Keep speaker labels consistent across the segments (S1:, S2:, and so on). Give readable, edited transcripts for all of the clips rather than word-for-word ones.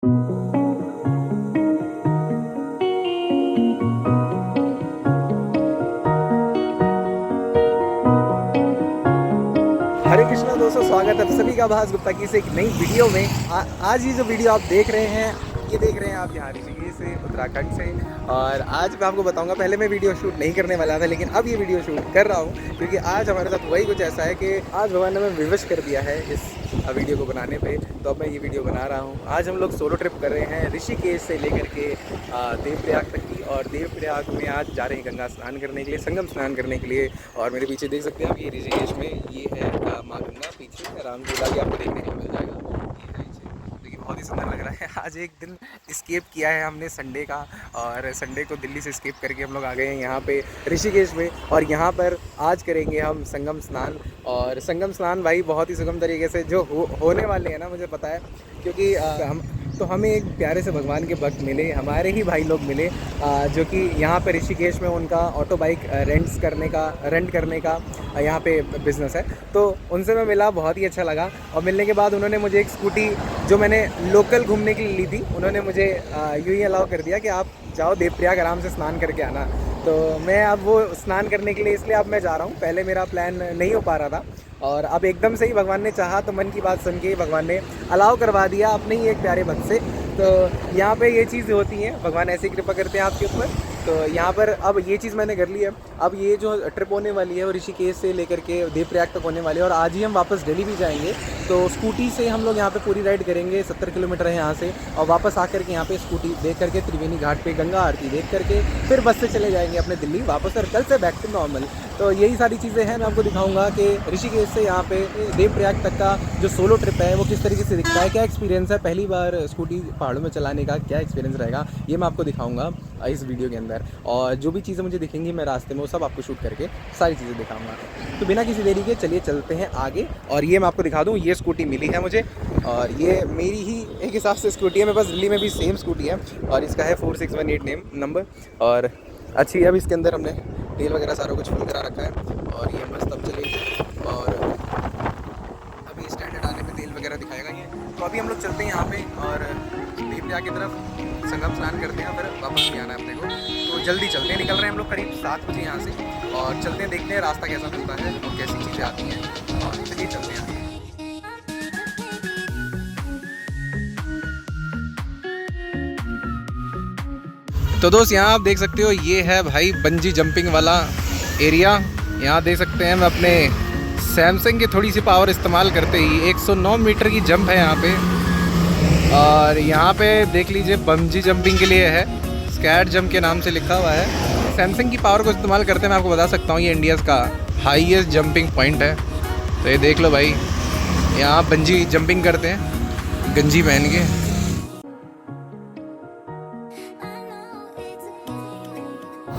S1: हरे कृष्णा दोस्तों, स्वागत है आप सभी का भास गुप्ता की से एक नई वीडियो में। आज ये जो वीडियो आप देख रहे हैं, ये देख रहे हैं आप यहाँ ऋषिकेश से, उत्तराखंड से। और आज मैं आपको बताऊंगा, पहले मैं वीडियो शूट नहीं करने वाला था, लेकिन अब ये वीडियो शूट कर रहा हूँ क्योंकि आज हमारे साथ वही कुछ ऐसा है कि आज भगवान ने हमें विवश कर दिया है इस वीडियो को बनाने पे। तो अब मैं ये वीडियो बना रहा हूँ। आज हम लोग सोलो ट्रिप कर रहे हैं ऋषिकेश से लेकर के देवप्रयाग तक की। और देवप्रयाग में आज जा रहे हैं गंगा स्नान करने के लिए, संगम स्नान करने के लिए। और मेरे पीछे देख सकते हैं आप, ये ऋषिकेश में ये है माँ गंगा, पीछे रामलीला भी आपको देखने को मिल जाएगा। देखिए बहुत ही सुंदर लग रहा है। आज एक दिन स्केप किया है हमने संडे का, और संडे को दिल्ली से स्केप करके हम लोग आ गए हैं यहाँ पे ऋषिकेश में। और यहाँ पर आज करेंगे हम संगम स्नान। और संगम स्नान भाई बहुत ही सुगम तरीके से जो होने वाले हैं ना, मुझे पता है, क्योंकि हमें एक प्यारे से भगवान के भक्त मिले, हमारे ही भाई लोग मिले, जो कि यहाँ पे ऋषिकेश में उनका ऑटो बाइक रेंट करने का यहाँ पे बिज़नेस है। तो उनसे मैं मिला, बहुत ही अच्छा लगा। और मिलने के बाद उन्होंने मुझे एक स्कूटी जो मैंने लोकल घूमने के लिए ली थी, उन्होंने मुझे यूँ ही अलाउ कर दिया कि आप जाओ देवप्रयाग आराम से स्नान करके आना। तो मैं अब वो स्नान करने के लिए इसलिए अब मैं जा रहा हूँ। पहले मेरा प्लान नहीं हो पा रहा था, और अब एकदम से ही भगवान ने चाहा, तो मन की बात सुन के भगवान ने अलाउ करवा दिया अपने ही एक प्यारे भक्त से। तो यहाँ पे ये चीज़ होती हैं, भगवान ऐसी कृपा करते हैं आपके ऊपर। तो यहाँ पर अब ये चीज़ मैंने कर ली है। अब ये जो ट्रिप होने वाली है वो ऋषिकेश से लेकर के देवप्रयाग तक होने वाली है, और आज ही हम वापस दिल्ली भी जाएंगे। तो स्कूटी से हम लोग यहाँ पे पूरी राइड करेंगे, 70 किलोमीटर है यहाँ से। और वापस आकर के यहाँ पे स्कूटी देख करके त्रिवेणी घाट पे गंगा आरती देख करके फिर बस से चले जाएंगे अपने दिल्ली वापस, और कल से बैक टू नॉर्मल। तो यही सारी चीज़ें हैं। मैं आपको दिखाऊंगा कि ऋषिकेश से यहाँ पे देवप्रयाग तक का जो सोलो ट्रिप है वो किस तरीके से दिखता है, क्या एक्सपीरियंस है, पहली बार स्कूटी पहाड़ों में चलाने का क्या एक्सपीरियंस रहेगा, ये मैं आपको दिखाऊंगा इस वीडियो के अंदर। और जो भी चीज़ें मुझे दिखेंगी मैं रास्ते में वो सब आपको शूट करके सारी चीज़ें दिखाऊंगा। तो बिना किसी देरी के चलिए चलते हैं आगे। और ये मैं आपको दिखा दूँ, ये स्कूटी मिली है मुझे, और ये मेरी ही एक हिसाब से स्कूटी है। मेरे पास दिल्ली में भी सेम स्कूटी है, और इसका है 4618 नंबर, और अच्छी है। अब इसके अंदर हमने तेल वगैरह सारा कुछ फुल करा रखा है, और ये मस्त अब चलेगी। और अभी स्टैंडर्ड आने में तेल वगैरह दिखाएगा ये। तो अभी हम लोग चलते हैं यहाँ पे, और देवप्रयाग की तरफ संगम स्नान करते हैं, फिर वापस भी आना है अपने को। तो जल्दी चलते हैं, निकल रहे हैं हम लोग करीब 7 बजे यहाँ से, और चलते हैं, देखते हैं रास्ता कैसा मिलता है और कैसी चीज़ें आती हैं। और चलिए चलते हैं। तो दोस्त यहाँ आप देख सकते हो, ये है भाई बंजी जंपिंग वाला एरिया। यहाँ देख सकते हैं, मैं अपने सैमसंग की थोड़ी सी पावर इस्तेमाल करते ही 109 मीटर की जंप है यहाँ पे। और यहाँ पे देख लीजिए बंजी जंपिंग के लिए है, स्कैट जंप के नाम से लिखा हुआ है। सैमसंग की पावर को इस्तेमाल करते मैं आपको बता सकता हूँ, ये इंडिया का हाईएस्ट जंपिंग पॉइंट है। तो ये देख लो भाई, यहाँ बंजी जंपिंग करते हैं गंजी पहन के।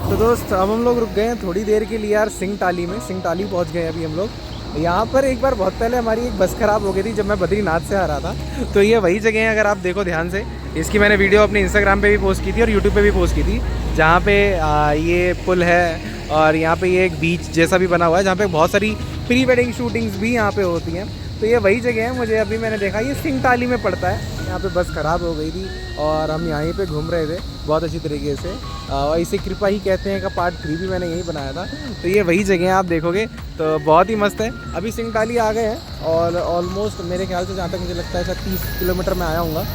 S1: तो दोस्त अब हम लोग रुक गए हैं थोड़ी देर के लिए यार सिंगटाली में। सिंगटाली पहुंच गए अभी हम लोग। यहाँ पर एक बार बहुत पहले हमारी एक बस ख़राब हो गई थी जब मैं बद्रीनाथ से आ रहा था। तो ये वही जगह है, अगर आप देखो ध्यान से, इसकी मैंने वीडियो अपने इंस्टाग्राम पे भी पोस्ट की थी और यूट्यूब पे भी पोस्ट की थी, जहाँ पे ये पुल है, और यहाँ पे ये एक बीच जैसा भी बना हुआ है जहाँ पे बहुत सारी प्री वेडिंग शूटिंग्स भी यहाँ पे होती हैं। तो ये वही जगह है। मुझे अभी मैंने देखा ये सिंगटाली में पड़ता है। यहाँ पे बस ख़राब हो गई थी और हम यहीं पे घूम रहे थे बहुत अच्छी तरीके से, और इसे कृपा ही कहते हैं का पार्ट 3 भी मैंने यहीं बनाया था। तो ये वही जगह है, आप देखोगे तो बहुत ही मस्त है। अभी सिंगटाली आ गए हैं, और ऑलमोस्ट मेरे ख्याल से, जहाँ तक मुझे लगता है, शायद 30 किलोमीटर में आया हूँगा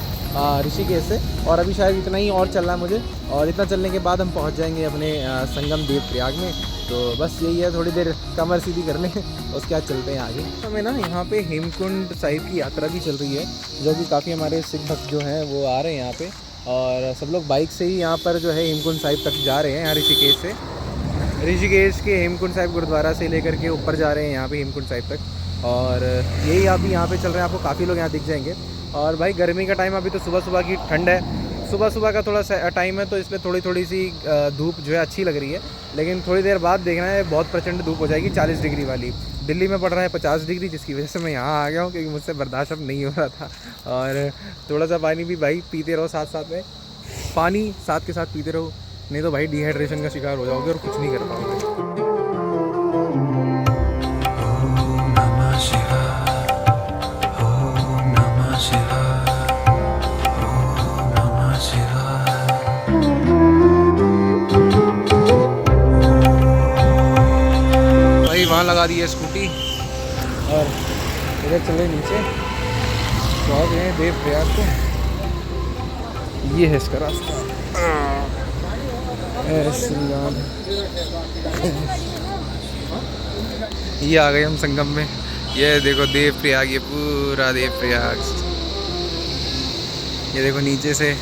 S1: ऋषिकेश से, और अभी शायद इतना ही और चलना है मुझे, और इतना चलने के बाद हम पहुँच जाएंगे अपने संगम देवप्रयाग में। तो बस यही है, थोड़ी देर कमर सीधी कर लें, उसके बाद चलते हैं आगे। हमें ना यहाँ पे हेमकुंड साहिब की यात्रा भी चल रही है, जो कि काफ़ी हमारे सिख भक्त जो हैं वो आ रहे हैं यहाँ पे, और सब लोग बाइक से ही यहाँ पर जो है हेमकुंड साहिब तक जा रहे हैं। यहाँ ऋषिकेश से, ऋषिकेश के हेमकुंड साहिब गुरुद्वारा से लेकर के ऊपर जा रहे हैं यहाँ पे हेमकुंड साहिब तक। और यही अभी यहाँ पे चल रहे हैं, आपको काफ़ी लोग यहाँ दिख जाएंगे। और भाई गर्मी का टाइम, अभी तो सुबह सुबह की ठंड है, सुबह का थोड़ा सा टाइम है, तो इसमें थोड़ी सी धूप जो है अच्छी लग रही है। लेकिन थोड़ी देर बाद देखना है, बहुत प्रचंड धूप हो जाएगी 40 डिग्री वाली। दिल्ली में पड़ रहा है 50 डिग्री, जिसकी वजह से मैं यहाँ आ गया हूँ, क्योंकि मुझसे बर्दाश्त अब नहीं हो रहा था। और थोड़ा सा पानी भी भाई पीते रहो, साथ में पानी साथ के साथ पीते रहो, नहीं तो भाई डिहाइड्रेशन का शिकार हो जाओगे और कुछ नहीं कर पाओगे। लगा दी है स्कूटी और इधर चले नीचे, पहुँच गए देव प्रयाग को। ये है इसका रास्ता। ये आ गए हम संगम में। ये देखो देव प्रयाग, ये पूरा देव प्रयाग। ये देखो नीचे से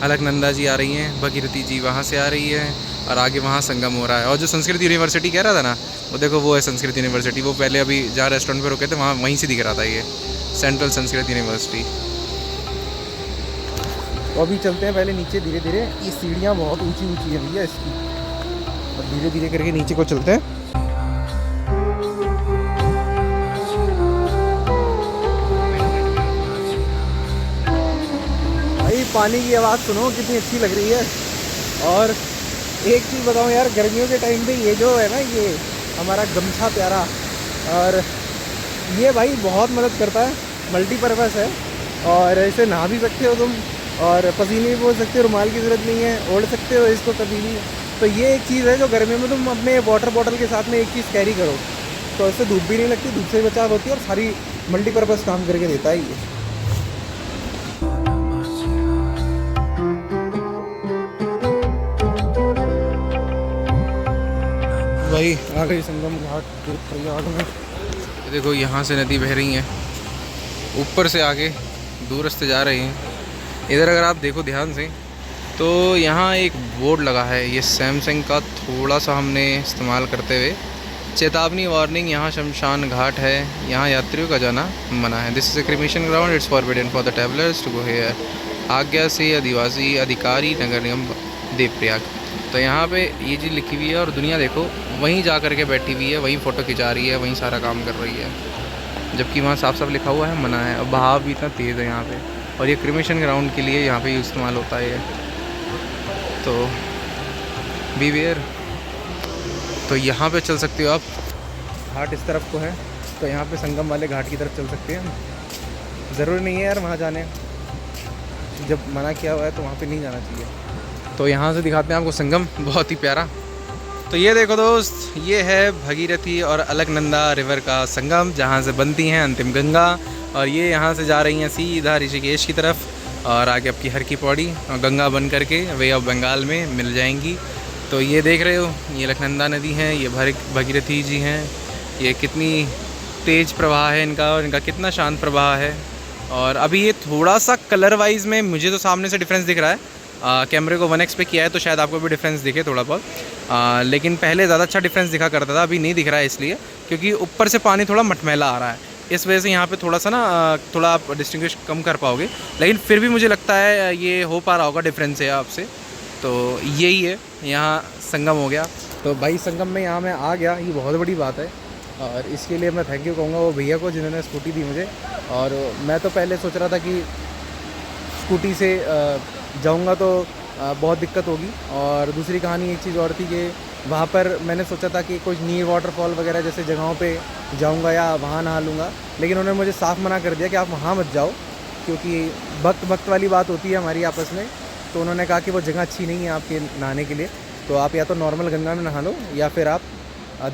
S1: अलकनंदा जी आ रही हैं, भगीरथी जी वहाँ से आ रही है और आगे वहाँ संगम हो रहा है। और जो संस्कृत यूनिवर्सिटी कह रहा था ना, वो देखो वो है संस्कृत यूनिवर्सिटी। वो पहले अभी जहाँ रेस्टोरेंट पे रुके थे वहाँ वहीं से दिख रहा था, ये सेंट्रल संस्कृत यूनिवर्सिटी। तो अभी चलते हैं पहले नीचे धीरे धीरे। ये सीढ़ियाँ बहुत ऊंची ऊंची है भैया इसकी, और धीरे धीरे करके नीचे को चलते हैं। भाई पानी की आवाज़ सुनो कितनी अच्छी लग रही है। और एक चीज़ बताऊँ यार, गर्मियों के टाइम पे ये जो है ना, ये हमारा गमछा प्यारा, और ये भाई बहुत मदद करता है, मल्टीपर्पज़ है। और ऐसे नहा भी सकते हो तुम, और पसीने भी पोंछ सकते हो, रुमाल की ज़रूरत नहीं है, ओढ़ सकते हो इसको कभी भी। तो ये एक चीज़ है जो गर्मियों में तुम अपने वाटर बॉटल के साथ में एक चीज़ कैरी करो, तो इससे धूप भी नहीं लगती, धूप से बचाव होती है, और सारी मल्टीपर्पज़ काम करके देता है ये। भाई आ गई संगम घाट प्रयाग में। देखो यहाँ से नदी बह रही है, ऊपर से आगे दूर रास्ते जा रही हैं। इधर अगर आप देखो ध्यान से तो यहाँ एक बोर्ड लगा है, ये सैमसंग का थोड़ा सा हमने इस्तेमाल करते हुए, चेतावनी वार्निंग, यहाँ शमशान घाट है, यहाँ यात्रियों का जाना मना है। This is a cremation ground, it's forbidden for the travellers to go here. आज्ञा से आदिवासी अधिकारी नगर निगम देवप्रयाग। तो यहाँ पे ये चीज़ लिखी हुई है, और दुनिया देखो वहीं जा कर के बैठी हुई है, वहीं फ़ोटो खिंचा रही है, वहीं सारा काम कर रही है, जबकि वहाँ साफ साफ लिखा हुआ है मना है। और बहाव भी इतना तेज़ है यहाँ पे, और ये क्रिमेशन ग्राउंड के लिए यहाँ पे इस्तेमाल होता है ये, तो बी वेयर। तो यहाँ पे चल सकते हो आप, घाट इस तरफ को है, तो यहाँ पे संगम वाले घाट की तरफ चल सकते हैं। ज़रूरी नहीं है यार वहाँ जाने, जब मना किया हुआ है तो वहाँ पे नहीं जाना चाहिए। तो यहाँ से दिखाते हैं आपको संगम, बहुत ही प्यारा। तो ये देखो दोस्त, ये है भगीरथी और अलकनंदा रिवर का संगम, जहाँ से बनती हैं अंतिम गंगा, और ये यहाँ से जा रही हैं सीधा ऋषिकेश की तरफ, और आगे आपकी हर की पौड़ी और गंगा बन करके वे ऑफ बंगाल में मिल जाएंगी। तो ये देख रहे हो, ये अलकनंदा नदी है, ये भगीरथी जी हैं। ये कितनी तेज़ प्रवाह है इनका, और इनका कितना शांत प्रवाह है। और अभी ये थोड़ा सा कलर वाइज में मुझे तो सामने से डिफरेंस दिख रहा है, कैमरे को 1x पे किया है तो शायद आपको भी डिफरेंस दिखे थोड़ा बहुत, लेकिन पहले ज़्यादा अच्छा डिफरेंस दिखा करता था, अभी नहीं दिख रहा है, इसलिए क्योंकि ऊपर से पानी थोड़ा मटमैला आ रहा है, इस वजह से यहाँ पे थोड़ा सा ना थोड़ा आप डिस्टिंग्विश कम कर पाओगे, लेकिन फिर भी मुझे लगता है ये हो पा रहा होगा डिफरेंस है आपसे। तो यही है, यहाँ संगम हो गया। तो भाई संगम में यहाँ मैं आ गया, ये बहुत बड़ी बात है, और इसके लिए मैं थैंक यू कहूँगा वो भैया को जिन्होंने स्कूटी दी मुझे। और मैं तो पहले सोच रहा था कि स्कूटी से जाऊँगा तो बहुत दिक्कत होगी, और दूसरी कहानी एक चीज़ और थी कि वहाँ पर मैंने सोचा था कि कुछ नीर वाटरफॉल वगैरह जैसे जगहों पे जाऊँगा या वहाँ नहा लूँगा, लेकिन उन्होंने मुझे साफ मना कर दिया कि आप वहाँ मत जाओ, क्योंकि वक्त वाली बात होती है हमारी आपस में। तो उन्होंने कहा कि वो जगह अच्छी नहीं है आपके नहाने के लिए, तो आप या तो नॉर्मल गंगा में नहा लो या फिर आप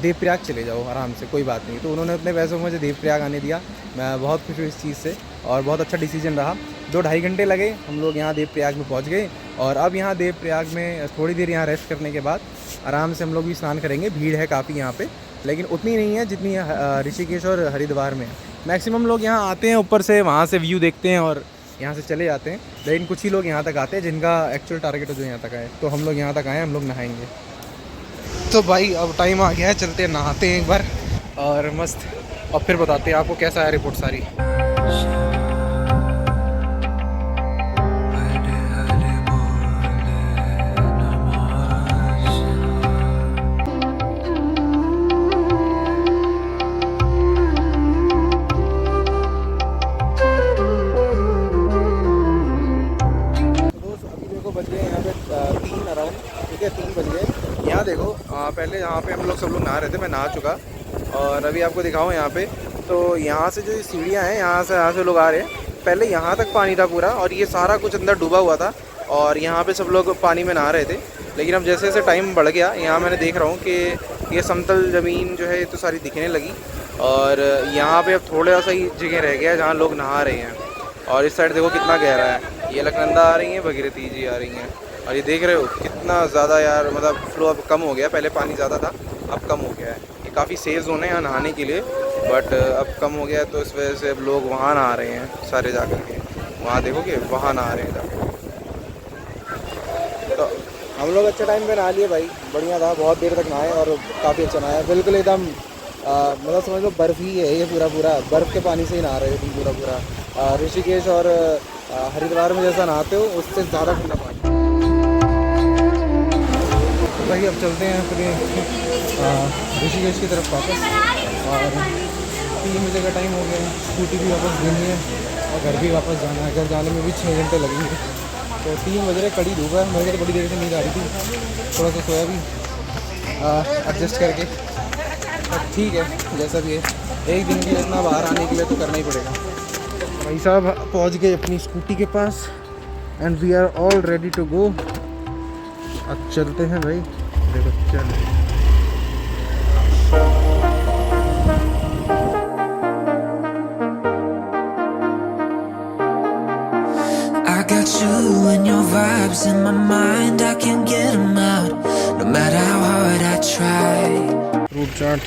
S1: देवप्रयाग चले जाओ आराम से, कोई बात नहीं। तो उन्होंने अपने पैसों में मुझे देवप्रयाग आने दिया, मैं बहुत खुश हूँ इस चीज़ से, और बहुत अच्छा डिसीजन रहा। 2-2.5 घंटे लगे, हम लोग यहाँ देवप्रयाग में पहुँच गए, और अब यहाँ देवप्रयाग में थोड़ी देर यहाँ रेस्ट करने के बाद आराम से हम लोग भी स्नान करेंगे। भीड़ है काफ़ी यहाँ पे, लेकिन उतनी नहीं है जितनी ऋषिकेश और हरिद्वार में है। मैक्सिमम लोग यहाँ आते हैं, ऊपर से वहाँ से व्यू देखते हैं और यहाँ से चले जाते हैं, लेकिन कुछ ही लोग यहाँ तक आते हैं जिनका एक्चुअल टारगेट हो जो यहाँ तक आए। तो हम लोग यहाँ तक आए, हम लोग नहाएंगे। तो भाई अब टाइम आ गया है, चलते हैं नहाते हैं एक बार और मस्त, और फिर बताते हैं आपको कैसा है रिपोर्ट सारी। बज गए यहाँ पे 3 अराउंड, ठीक है 3 बज गए। यहाँ देखो पहले यहाँ पे हम लोग सब लोग नहा रहे थे, मैं नहा चुका, और अभी आपको दिखाऊँ यहाँ पे। तो यहाँ से जो सीढ़ियाँ हैं, यहाँ से लोग आ रहे हैं। पहले यहाँ तक पानी था पूरा, और ये सारा कुछ अंदर डूबा हुआ था, और यहाँ पे सब लोग पानी में नहा रहे थे। लेकिन अब जैसे जैसे टाइम बढ़ गया, यहाँ मैंने देख रहा हूँ कि ये समतल ज़मीन जो है ये तो सारी दिखने लगी, और यहाँ पे अब थोड़ा सा ही जगह रह गया है जहाँ लोग नहा रहे हैं। और इस साइड देखो कितना गहरा है, ये अलकनंदा आ रही हैं, भगीरथी जी आ रही हैं, और ये देख रहे हो कितना ज़्यादा यार, मतलब फ्लो अब कम हो गया, पहले पानी ज़्यादा था अब कम हो गया है। ये काफ़ी सेफ जोन है यहाँ नहाने के लिए, बट अब कम हो गया है, तो इस वजह से अब लोग वहाँ नहा रहे हैं सारे जा कर के। वहाँ देखोगे वहाँ नहा रहे हैं जाकर। तो हम लोग अच्छे टाइम पे नहा लिए भाई, बढ़िया था, बहुत देर तक नहाए और काफ़ी अच्छा नहाया, बिल्कुल एकदम मतलब समझ लो बर्फ़ ही है ये, पूरा बर्फ़ के पानी से ही नहा रहे हो तुम पूरा। ऋषिकेश और हरिद्वार में जैसा नहाते हो उससे ज़्यादा ठंडा पानी। तो भाई अब चलते हैं अपने ऋषिकेश की तरफ वापस, और 3 बजे का टाइम हो गया है, स्कूटी भी वापस देनी है और घर भी वापस जाना है। घर जाने में भी 6 घंटे लगेंगे, तो 3 बज रहे, कड़ी धूप है, मेरे को तो बड़ी देर से नींद आ रही थी, थोड़ा सा सोया भी एडजस्ट करके। अब ठीक है जैसा भी है, एक दिन के लिए इतना बाहर आने के लिए तो करना ही पड़ेगा। भाई साहब पहुंच गए अपनी स्कूटी के पास and we are all ready to go. अब चलते हैं भाई, देखो चल।
S2: I got you and your vibes in my mind, I can't get them out, no matter how hard I try.
S1: Fruit chaat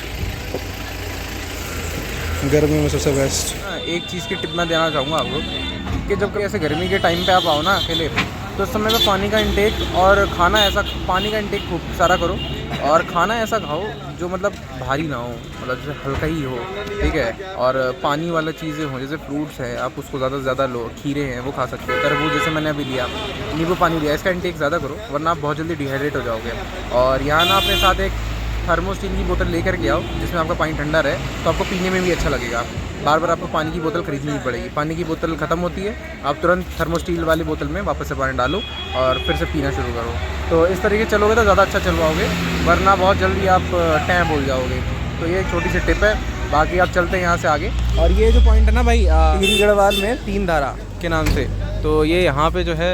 S1: गर्मी में सबसे बेस्ट। एक चीज़ की टिप मैं देना चाहूँगा आपको कि जब कभी ऐसे गर्मी के टाइम पे आप आओ ना अकेले, तो उस समय में पानी का इंटेक और खाना ऐसा, पानी का इंटेक खूब सारा करो, और खाना ऐसा खाओ जो मतलब भारी ना हो, मतलब जैसे हल्का ही हो, ठीक है। और पानी वाला चीज़ें हो, जैसे फ्रूट्स है आप उसको ज़्यादा से ज़्यादा लो, खीरे हैं वो खा सकते हो, तरबूज जैसे मैंने अभी लिया, नींबू पानी लिया, इसका इंटेक ज़्यादा करो वरना आप बहुत जल्दी डिहाइड्रेट हो जाओगे। और यहाँ ना अपने साथ एक थर्मोस्टील की बोतल लेकर के आओ जिसमें आपका पानी ठंडा रहे, तो आपको पीने में भी अच्छा लगेगा। बार बार आपको पानी की बोतल खरीदनी नहीं पड़ेगी, पानी की बोतल ख़त्म होती है, आप तुरंत थर्मोस्टील वाली बोतल में वापस से पानी डालो और फिर से पीना शुरू करो। तो इस तरीके चलोगे तो ज़्यादा अच्छा चलवाओगे, वरना बहुत जल्दी आप टैं बोल जाओगे। तो ये एक छोटी सी टिप है, बाकी आप चलते हैं यहाँ से आगे। और ये जो पॉइंट है ना भाई टिहरी गढ़वाल में 3 धारा के नाम से, तो ये यहाँ पर जो है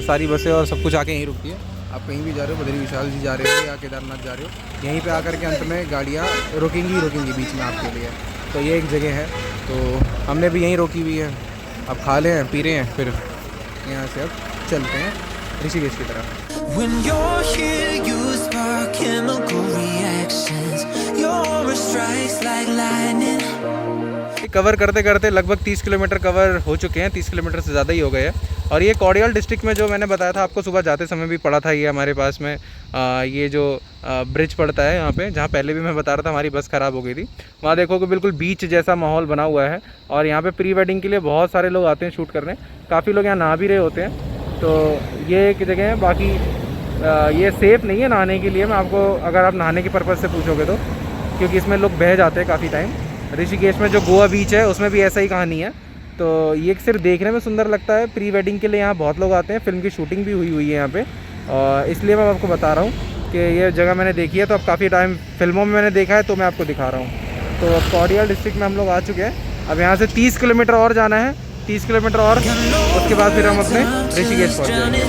S1: सारी बसें और सब कुछ आके यहीं रुकती है। आप कहीं भी जा रहे हो, बद्री विशाल जी जा रहे हो या केदारनाथ जा रहे हो, यहीं पे आकर के अंत में गाड़ियाँ रोकेंगी बीच में आपके लिए। तो ये एक जगह है, तो हमने भी यहीं रोकी हुई है। अब खा ले हैं, पी रहे हैं, फिर यहाँ से अब चलते हैं ऋषिकेश की तरफ।
S2: When you're here, you spark chemical reactions. Your aura strikes like lightning.
S1: Cover करते करते लगभग 30 किलोमीटर कवर हो चुके हैं, 30 किलोमीटर से ज़्यादा ही हो गए हैं। और ये कौड़ियाल डिस्ट्रिक्ट में जो मैंने बताया था आपको सुबह जाते समय भी पड़ा था, ये हमारे पास में ये जो ब्रिज पड़ता है यहाँ पे, जहाँ पहले भी मैं बता रहा था हमारी बस ख़राब हो गई थी, वहाँ देखो कि बिल्कुल बीच जैसा माहौल बना हुआ है। और यहाँ पे प्री वेडिंग के लिए बहुत सारे लोग आते हैं शूट करने, काफ़ी लोग यहाँ नहा भी रहे होते हैं। तो ये एक जगह है, बाकी ये सेफ़ नहीं है नहाने के लिए, मैं आपको अगर आप नहाने के पर्पज़ से पूछोगे तो, क्योंकि इसमें लोग बह जाते हैं काफ़ी टाइम। ऋषिकेश में जो गोवा बीच है उसमें भी ऐसा ही कहानी है। तो ये सिर्फ देखने में सुंदर लगता है, प्री वेडिंग के लिए यहाँ बहुत लोग आते हैं, फिल्म की शूटिंग भी हुई है यहाँ पे, और इसलिए मैं आपको बता रहा हूँ कि ये जगह मैंने देखी है। तो अब काफ़ी टाइम फिल्मों में मैंने देखा है, तो मैं आपको दिखा रहा हूँ। तो अब कौड़ियाल डिस्ट्रिक्ट में हम लोग आ चुके हैं, अब यहाँ से 30 किलोमीटर और जाना है, 30 किलोमीटर और, उसके बाद फिर हम अपने ऋषिकेश पहुँच जाएंगे।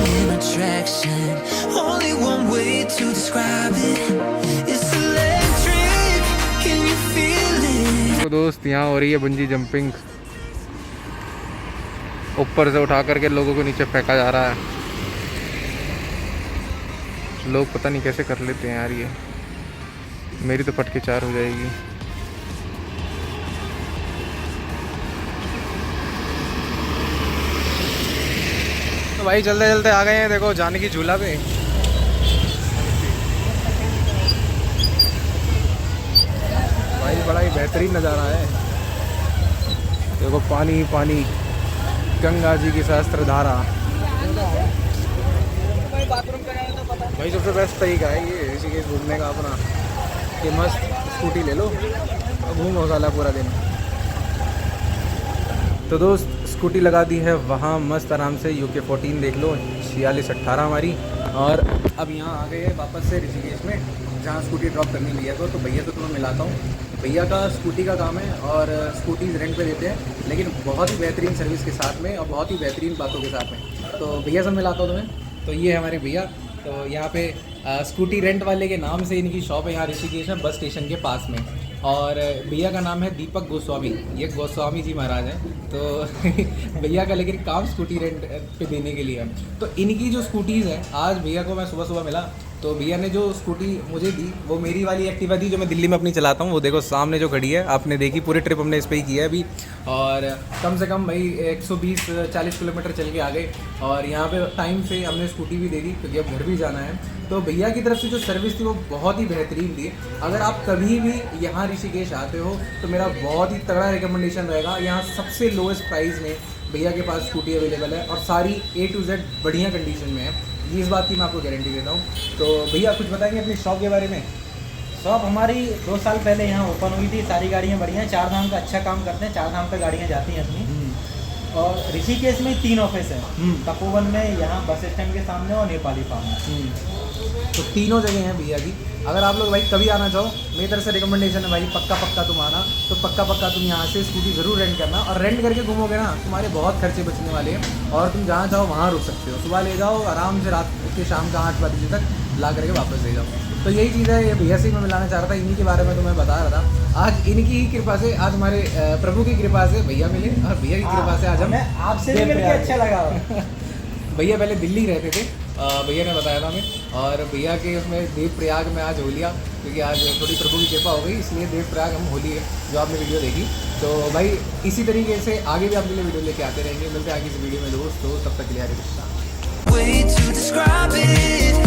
S1: तो दोस्त यहाँ हो रही है बंजी जंपिंग, ऊपर से उठा करके लोगों को नीचे फेंका जा रहा है। लोग पता नहीं कैसे कर लेते हैं यार, ये मेरी तो पटके 4 हो जाएगी। तो भाई चलते चलते आ गए हैं, देखो जाने की झूला पे। भाई बड़ा ही बेहतरीन नज़ारा है, देखो पानी पानी, गंगा जी की सहस्त्र धारा। भाई सबसे बेस्ट तरीका है ये ऋषिकेश घूमने का अपना, कि मस्त स्कूटी ले लो और घूमो साला पूरा दिन। तो दोस्त स्कूटी लगा दी है वहाँ मस्त आराम से, UK 14 देख लो, 4618 हमारी। और अब यहाँ आ गए हैं वापस से ऋषिकेश में, जहाँ स्कूटी ड्रॉप करनी भैया को। तो भैया तो तुम्हें मिलाता हूँ, भैया का स्कूटी का काम है और स्कूटीज़ रेंट पे देते हैं, लेकिन बहुत ही बेहतरीन सर्विस के साथ में और बहुत ही बेहतरीन बातों के साथ में। तो भैया से मिलाता हूँ तुम्हें। तो ये है हमारे भैया, तो यहाँ पे स्कूटी रेंट वाले के नाम से इनकी शॉप है यहाँ ऋषिकेश में, बस स्टेशन के पास में। और भैया का नाम है दीपक गोस्वामी, ये गोस्वामी जी महाराज हैं। तो भैया का लेकिन काम स्कूटी रेंट पे देने के लिए है। तो इनकी जो स्कूटीज़ हैं, आज भैया को मैं सुबह सुबह मिला तो भैया ने जो स्कूटी मुझे दी वो मेरी वाली एक्टिवा थी जो मैं दिल्ली में अपनी चलाता हूँ। वो देखो सामने जो खड़ी है, आपने देखी, पूरे ट्रिप हमने इस पर ही किया है अभी। और कम से कम भाई 120-40 किलोमीटर चल के आ गए और यहाँ पे टाइम से हमने स्कूटी भी दे दी क्योंकि अब घर भी जाना है। तो भैया की तरफ से जो सर्विस थी वो बहुत ही बेहतरीन थी। अगर आप कभी भी यहाँ ऋषिकेश आते हो तो मेरा बहुत ही तगड़ा रिकमेंडेशन रहेगा। यहाँ सबसे लोएस्ट प्राइस में भैया के पास स्कूटी अवेलेबल है और सारी A to Z बढ़िया कंडीशन में है। ये इस बात की मैं आपको गारंटी देता हूँ। तो भैया कुछ बताएंगे अपनी शॉप के बारे में?
S3: शॉप हमारी 2 साल पहले यहाँ ओपन हुई थी। सारी गाड़ियाँ बढ़िया हैं, 4 धाम का अच्छा काम करते हैं, 4 धाम पे गाड़ियाँ जाती हैं अपनी। और ऋषिकेश में 3 ऑफिस हैं, तपोवन में, यहाँ बस स्टैंड के सामने और नेपाली फार्म में।
S1: तो तीनों जगह हैं भैया की। अगर आप लोग भाई कभी आना चाहो, मेरी तरफ से रिकमेंडेशन है भाई, पक्का तुम आना। तो पक्का तुम यहाँ से स्कूटी ज़रूर रेंट करना और रेंट करके घूमोगे ना, तुम्हारे बहुत खर्चे बचने वाले हैं और तुम जहाँ चाहो वहाँ रुक सकते हो। सुबह ले जाओ आराम से, रात के शाम का 8 बजे तक ला करके वापस ले जाओ। तो यही चीज़ है, ये भैया से मैं मिलाना चाह रहा था, इन्हीं के बारे में तो मैं बता रहा था। आज इनकी ही कृपा से, आज हमारे प्रभु की कृपा से भैया मिले और भैया की कृपा से आज हम
S3: आपसे भी मिलकर अच्छा लगा।
S1: भैया पहले दिल्ली रहते थे, भैया ने बताया था हमें, और भैया के उसमें देवप्रयाग में आज हो लिया क्योंकि आज थोड़ी प्रभु की कृपा हो गई, इसलिए देवप्रयाग हम होली है जो आपने वीडियो देखी। तो भाई इसी तरीके से आगे भी आपके लिए वीडियो लेके आते रहेंगे। मिलते हैं आगे इस वीडियो में दोस्तों, तब तक के लिए हरे Krishna.
S2: way to describe it.